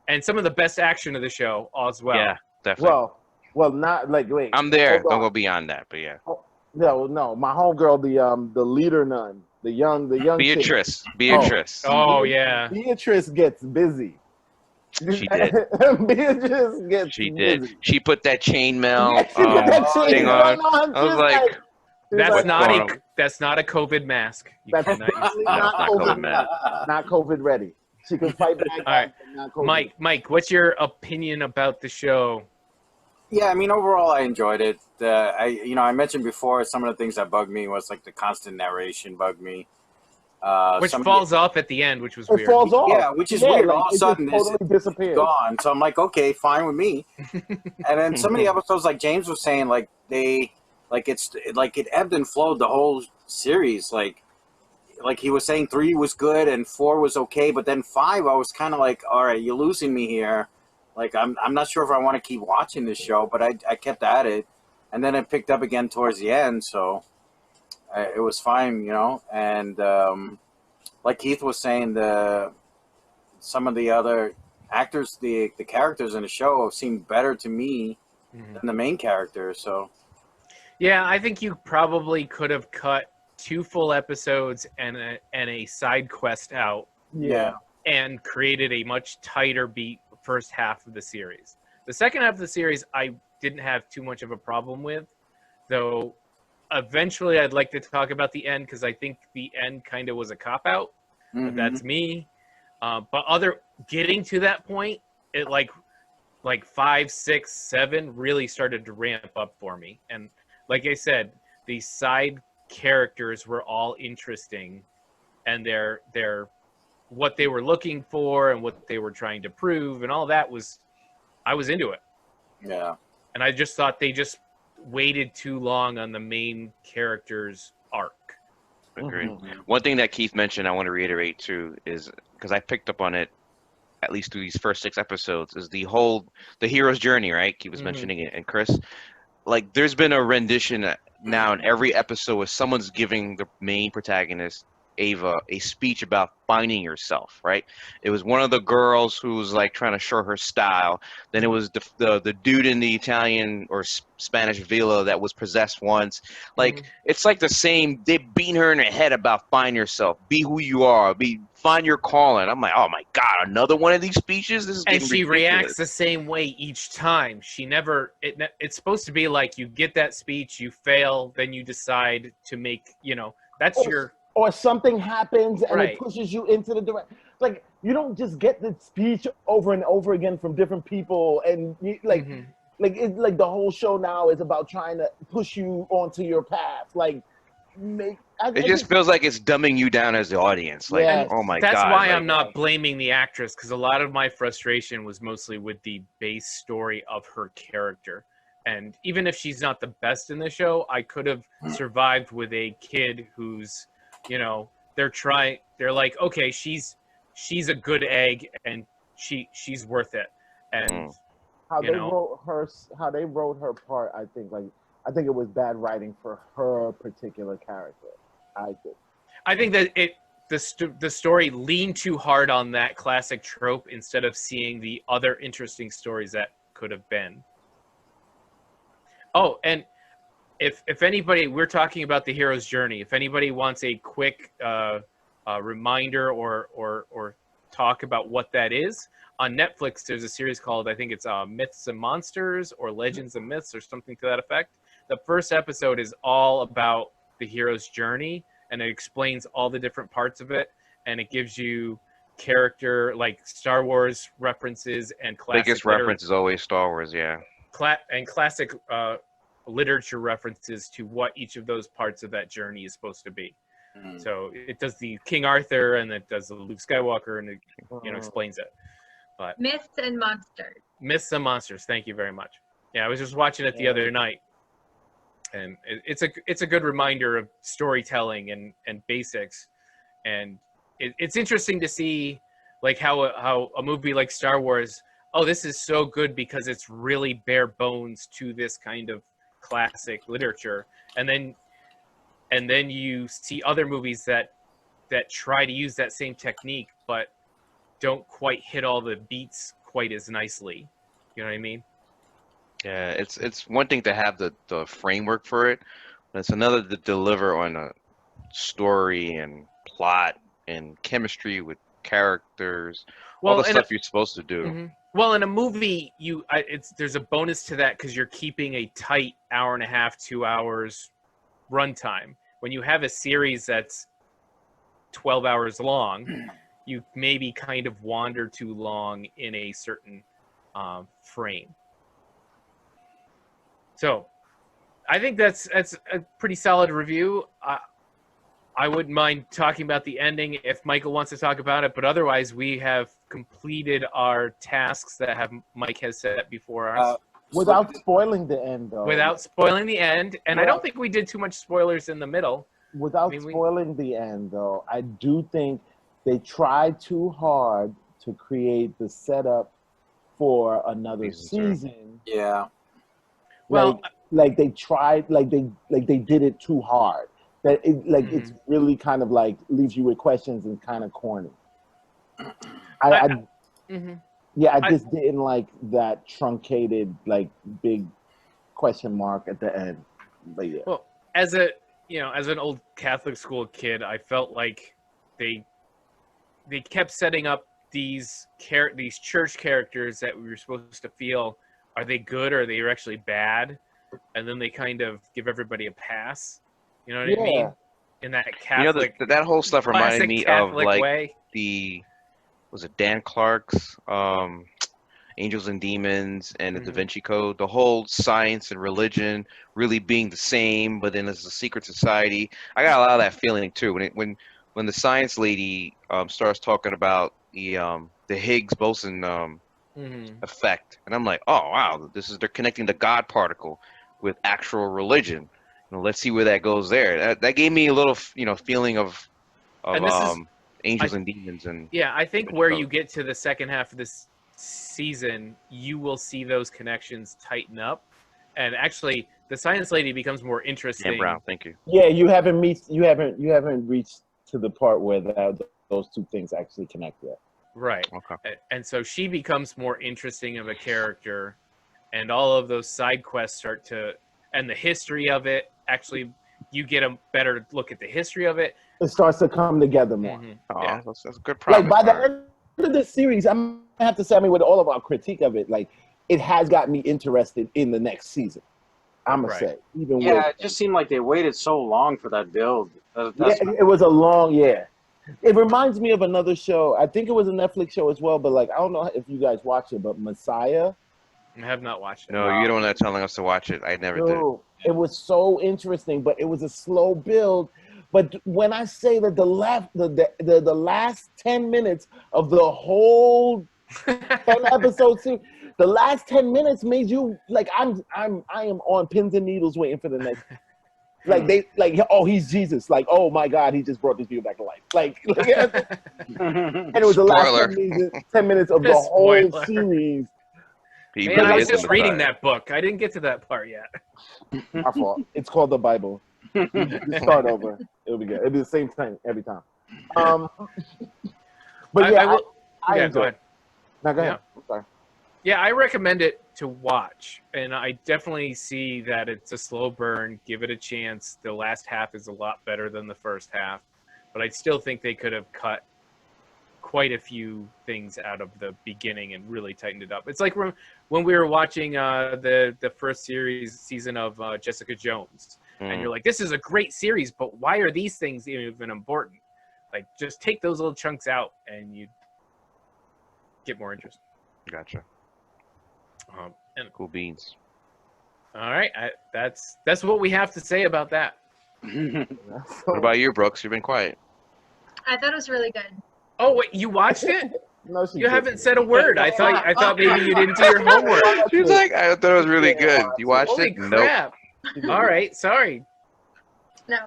and some of the best action of the show as well. Yeah, definitely. Well, not like, wait. I'm there. Don't go beyond that, but yeah. No, my homegirl, the leader nun. The young Beatrice. Chick. Beatrice. Oh yeah. Beatrice gets busy. She did. Beatrice gets busy. She put that chainmail thing on. I was like, that's not a COVID mask. That's not COVID mask. Not COVID ready. She can fight back. All right. Not COVID. Mike, what's your opinion about the show? Yeah, I mean, overall, I enjoyed it. I mentioned before some of the things that bugged me was like the constant narration bugged me. Which falls off at the end, which was weird. It falls off. Yeah, which is weird. Like, all of a sudden, it's gone. So I'm like, okay, fine with me. And then some of the episodes, like James was saying, like it ebbed and flowed the whole series. Like he was saying 3 was good and 4 was okay, but then 5, I was kind of like, all right, you're losing me here. Like, I'm not sure if I want to keep watching this show, but I kept at it. And then it picked up again towards the end, so it was fine, And like Keith was saying, some of the other actors, the characters in the show seemed better to me than the main character, so. Yeah, I think you probably could have cut 2 full episodes and a side quest out. Yeah. And created a much tighter beat first half of the series. The second half of the series I didn't have too much of a problem with, though eventually I'd like to talk about the end because I think the end kind of was a cop-out. But that's me. But getting to that point, it like 5, 6, 7 really started to ramp up for me. And like I said, the side characters were all interesting, and they're what they were looking for and what they were trying to prove and all that I was into it. Yeah. And I just thought they just waited too long on the main character's arc. Agreed. One thing that Keith mentioned I want to reiterate too is, because I picked up on it at least through these first 6 episodes, is the hero's journey, right? Keith was mentioning it, and Chris, like, there's been a rendition now in every episode where someone's giving the main protagonist Ava a speech about finding yourself, right? It was one of the girls who was like trying to show her style. Then it was the dude in the Italian or Spanish villa that was possessed once. Like it's like the same. They beating her in the head about find yourself, be who you are, find your calling. I'm like, oh my god, another one of these speeches. This is And getting she ridiculous. reacts the same way each time. She never. It's supposed to be like you get that speech, you fail, then you decide to make. That's your. Or something happens and Right. it pushes you into the direction. Like you don't just get the speech over and over again from different people, and like the whole show now is about trying to push you onto your path. Like, It just feels like it's dumbing you down as the audience. Like, Yes. oh my That's god. why like, I'm not blaming the actress, because a lot of my frustration was mostly with the base story of her character. And even if she's not the best in the show, I could have survived with a kid who's, they're like, okay, she's a good egg and she's worth it. And how they wrote her part, I think it was bad writing for her particular character. I think that the story leaned too hard on that classic trope instead of seeing the other interesting stories that could have been. Oh, and if anybody, we're talking about the hero's journey. If anybody wants a quick reminder or talk about what that is, on Netflix there's a series called, I think it's Myths and Monsters or Legends and Myths or something to that effect. The first episode is all about the hero's journey, and it explains all the different parts of it, and it gives you character like Star Wars references and classic biggest reference is always Star Wars, yeah. And classic literature references to what each of those parts of that journey is supposed to be. So it does the King Arthur, and it does the Luke Skywalker, and it explains it. But Myths and Monsters. Myths and Monsters. Thank you very much. Yeah, I was just watching it the other night, and it's a good reminder of storytelling and basics, and it's interesting to see like how a movie like Star Wars. Oh, this is so good because it's really bare bones to this kind of classic literature, and then you see other movies that try to use that same technique but don't quite hit all the beats quite as nicely. You know what I mean? Yeah, it's one thing to have the framework for it, but it's another to deliver on a story and plot and chemistry with characters, all the stuff you're supposed to do. Well, in a movie, there's a bonus to that because you're keeping a tight hour and a half, 2 hours runtime. When you have a series that's 12 hours long, you maybe kind of wander too long in a certain frame. So I think that's a pretty solid review. I wouldn't mind talking about the ending if Michael wants to talk about it, but otherwise we have completed our tasks that Mike has set before us. Without spoiling the end, though. Without spoiling the end, and I don't think we did too much spoilers in the middle. Without spoiling the end, though, I do think they tried too hard to create the setup for another season. Yeah. Well, like they tried, like they did it too hard. That it's really kind of like leaves you with questions and kind of corny. I just didn't like that truncated like big question mark at the end. But yeah. Well, as an old Catholic school kid, I felt like they kept setting up these church characters that we were supposed to feel, are they good or are they actually bad? And then they kind of give everybody a pass. You know what I mean? In that Catholic, that whole stuff reminded me Catholic of like way. Was it Dan Clark's Angels and Demons and the Da Vinci Code? The whole science and religion really being the same, but then there's a secret society. I got a lot of that feeling too when the science lady starts talking about the Higgs boson effect, and I'm like, oh wow, they're connecting the God particle with actual religion. Let's see where that goes there. That gave me a little, feeling of Angels and Demons. And yeah, I think where you get to the second half of this season, you will see those connections tighten up, and actually, the science lady becomes more interesting. Dan Brown, thank you. Yeah, you haven't reached to the part where those two things actually connect yet. Right. Okay. And so she becomes more interesting of a character, and all of those side quests start to, and the history of it, actually, you get a better look at the history of it. It starts to come together more. Oh, Yeah. that's good promise. Like by the Mark. end of the series, I'm gonna have to say, I mean, with all of our critique of it, like it has got me interested in the next season. I'm gonna Right. say, even Yeah, with it just seemed like they waited so long for that build. yeah, That's it was a long It reminds me of another show. I think it was a Netflix show as well, but like I don't know if you guys watch it, but Messiah. I have not watched it. No, you're the one that's telling us to watch it. I never did. No, it was so interesting, but it was a slow build. But when I say that the last 10 minutes of the whole 10 episode series, the last 10 minutes made you like I am on pins and needles waiting for the next. Oh, he's Jesus. Like, oh my God, he just brought this video back to life. And it was the last 10 minutes of the whole Spoiler. series. He Man, really I was is just the reading Messiah. that book. I didn't get to that part yet. My fault. It's called the Bible. Just start over. It'll be good. It'll be the same thing every time. But yeah, I go enjoy ahead. it. Now go ahead. Yeah. I'm sorry. Yeah, I recommend it to watch, and I definitely see that it's a slow burn. Give it a chance. The last half is a lot better than the first half, but I still think they could have cut quite a few things out of the beginning and really tightened it up. It's like when we were watching the first season of Jessica Jones, and you're like, this is a great series, but why are these things even important? Like, just take those little chunks out, and you get more interest. Gotcha. And Cool beans. all right, that's what we have to say about that. What about you, Brooks? You've been quiet. I thought it was really good. Oh wait, you watched it? No, she You haven't didn't. said a word. I thought maybe you didn't do your homework. She's like, I thought it was really good. You watched Holy it? Nope. crap! All right, sorry. No.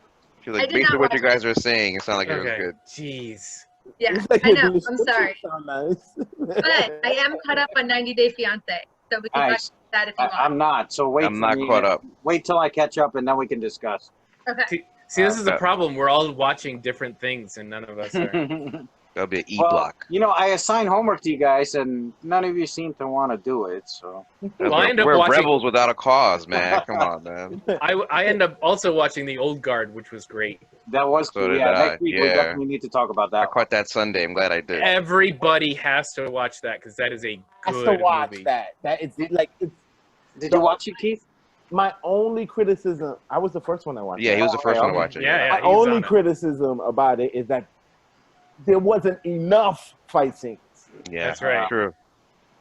She's I like, did based not on what you watch guys are saying, it sounded like it Okay. was good. Jeez. Yeah, It's like I your know. I'm description sorry. sound nice. But I am caught up on 90 Day Fiance. So we can talk Nice. about that if you want. I'm not. So wait. I'm for not me. caught up. Wait till I catch up, and then we can discuss. Okay. See, this is the problem. We're all watching different things, and none of us are. That'll be an Well, E-block. you know, I assign homework to you guys, and none of you seem to want to do it. So Well, I end up We're watching- rebels without a cause, man. Come on, man. I end up also watching The Old Guard, which was great. that was So did yeah. I. Next week we Yeah. definitely need to talk about I that. caught that Sunday. I'm glad I did. Everybody has to watch that because that is a Has good to watch movie. that. That it's like it's Did you watch it, Keith? my only criticism. I was the first one I watched. Yeah, it. he was the first one to okay. watch it. Yeah, My he's on only it. criticism about it is that there wasn't enough fight scenes. Yeah, That's right. True.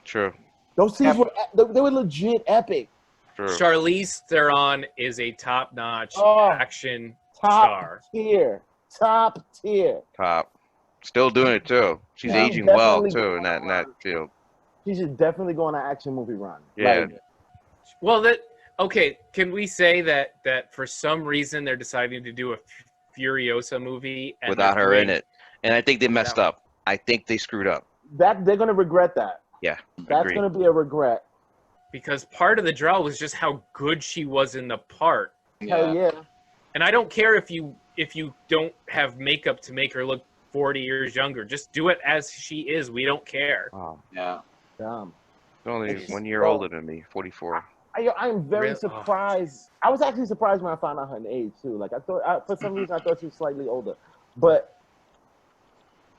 True. Those scenes were they were legit epic. True. Charlize Theron is a top-notch Oh, action Top star. tier. Top tier. Top. Still doing it too. She's Yeah, aging well definitely. too in that field. She should definitely go on an action movie run. Yeah. Like, Well, okay. Can we say that for some reason they're deciding to do a Furiosa movie and Without they're her in doing- it. And I think they messed up. I think they screwed up. that they're gonna regret that. Yeah. That's Agreed. gonna be a regret. because part of the draw was just how good she was in the part. Hell yeah. And I don't care if you don't have makeup to make her look 40 years younger. Just do it as she is. We don't care. Wow. Yeah. Damn. She's only It's 1 year so- older than me, 44. I'm very Really? Oh, surprised. I was actually surprised when I found out her age too. Like for some reason I thought she was slightly older, but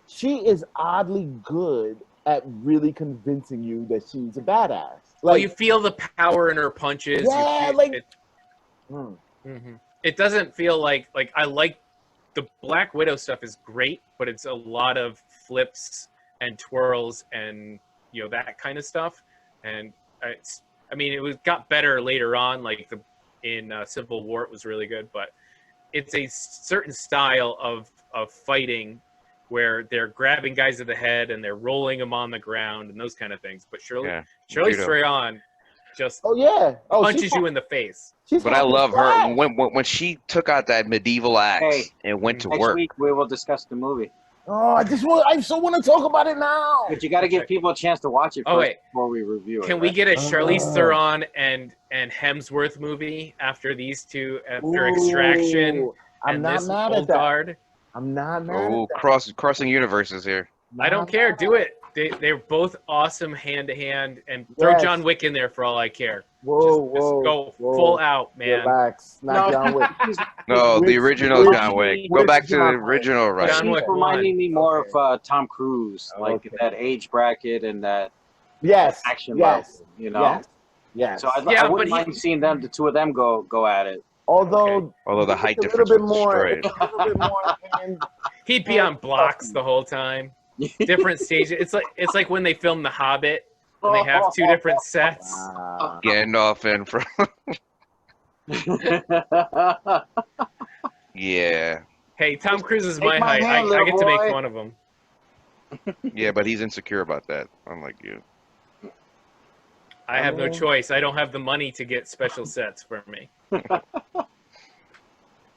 she is oddly good at really convincing you that she's a badass. Well, you feel the power in her punches. You Yeah, feel- like- it, Mm. it doesn't feel like I like the Black Widow stuff is great, but it's a lot of flips and twirls and that kind of stuff. And it got better later on, like in Civil War, it was really good, but it's a certain style of fighting where they're grabbing guys at the head and they're rolling them on the ground and those kind of things. But Charlize Judo. Theron just Oh yeah. Oh, punches you in the face. But I love her when she took out that medieval axe Hey, and went to Next work. week we will discuss the movie, Oh, I so want to talk about it now. but you got to give people a chance to watch it first Oh, wait. before we review it. Can we right? get a Charlize Oh. Theron and Hemsworth movie after these two, after Ooh, Extraction I'm and not this mad Old at that. Guard? I'm not mad. Oh, at that. crossing universes here. I don't Not care. mad. Do it. They're both awesome hand to hand, and throw Yes. John Wick in there for all I care. Whoa, Just whoa, go whoa. full out, man. Relax. Not John Wick. No, the Which- original which- John Wick. Go which back to the John Wick? original, right? John He's Wick reminding me more Okay. of Tom Cruise, like Okay. that age bracket and that Yes. action Yes. level, you know. Yes. Yes. So Yeah, I wouldn't but mind seeing them, the two of them, go at it. Although, Although the it's height a difference little bit was more, destroyed. it's a little bit more hand. He'd be on blocks the whole time. Different stages. It's like when they filmed The Hobbit and they have two different sets. Wow. Gandalf and from yeah, Hey, Tom Cruise is Take my my height. hand, I little get to make boy. fun of him. yeah, but he's insecure about that, unlike you. I have no mean- choice. I don't have the money to get special sets for me.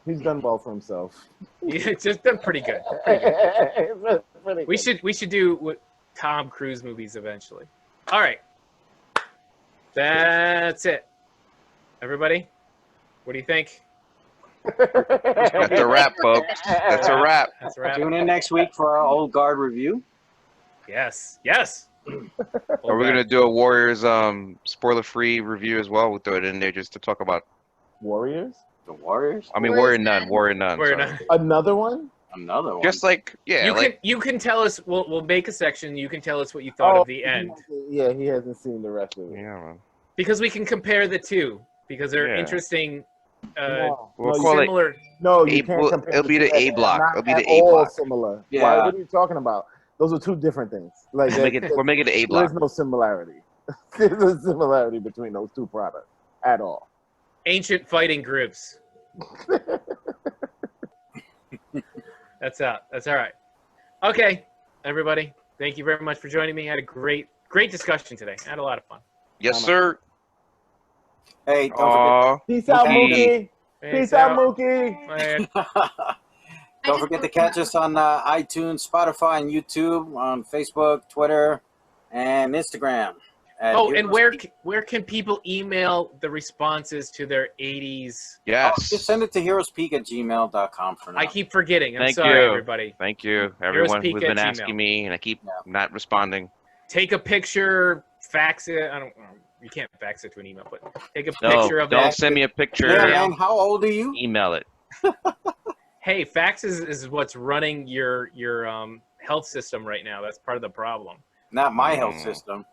He's done well for himself. Yeah, just done pretty good. Pretty We good. should do what Tom Cruise movies eventually. All right, that's it. Everybody, what do you think? That's a wrap, folks. That's a wrap. That's a wrap. Tune in next week for our Old Guard review. Yes, yes. Are we gonna do a Warriors spoiler-free review as well? We'll throw it in there just to talk about. Warriors? The Warriors, I mean, Warriors Warrior Nun. We're sorry. not. Another one? another one. Just like You can tell us. We'll make a section. You can tell us what you thought of the end, Yeah, he hasn't seen the rest of it. yeah, man. because we can compare the two because they're Yeah. interesting. No, We'll no, call you, it Similar. no, you A- can't well, compare it'll the be two. the A They're block. not It'll be at the A all block. similar. Yeah. Why? What are you talking about? Those are two different things. Like We're making it A there block. is no similarity. There's no similarity between those two products at all. Ancient fighting groups. That's out. That's all right. Okay, everybody. Thank you very much for joining me. I had a great discussion today. I had a lot of fun. Yes, sir. Hey, don't Aw. Peace out, Mookie. Mookie. Peace out, Mookie. Later. forget. Don't forget to catch us on iTunes, Spotify, and YouTube, on Facebook, Twitter, and Instagram. at Oh, and Heroes where can people email the responses to their 80s? Yes. Just send it to heroespeak@gmail.com for now. I keep forgetting. I'm Thank sorry, you. everybody. Thank you, everyone Peak who's at been Gmail. asking me, and I keep Yeah. not responding. Take a picture, fax it. I don't. You can't fax it to an email, but take a No, picture of don't that. send me a picture. Yeah, Yeah. man, how old are you? Email it. Hey, fax is what's running your health system right now. That's part of the problem. Not my health system.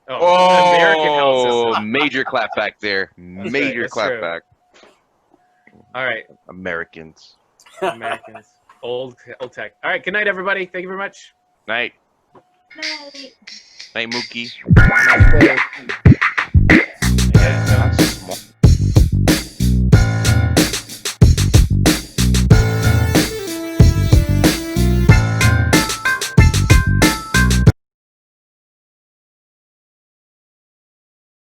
Oh, American health system. Major clap back there. Major that's clap true. back. All right, Americans. Americans, old tech. All right, good night, everybody. Thank you very much. Night. Night. Night, Mookie. Namaste.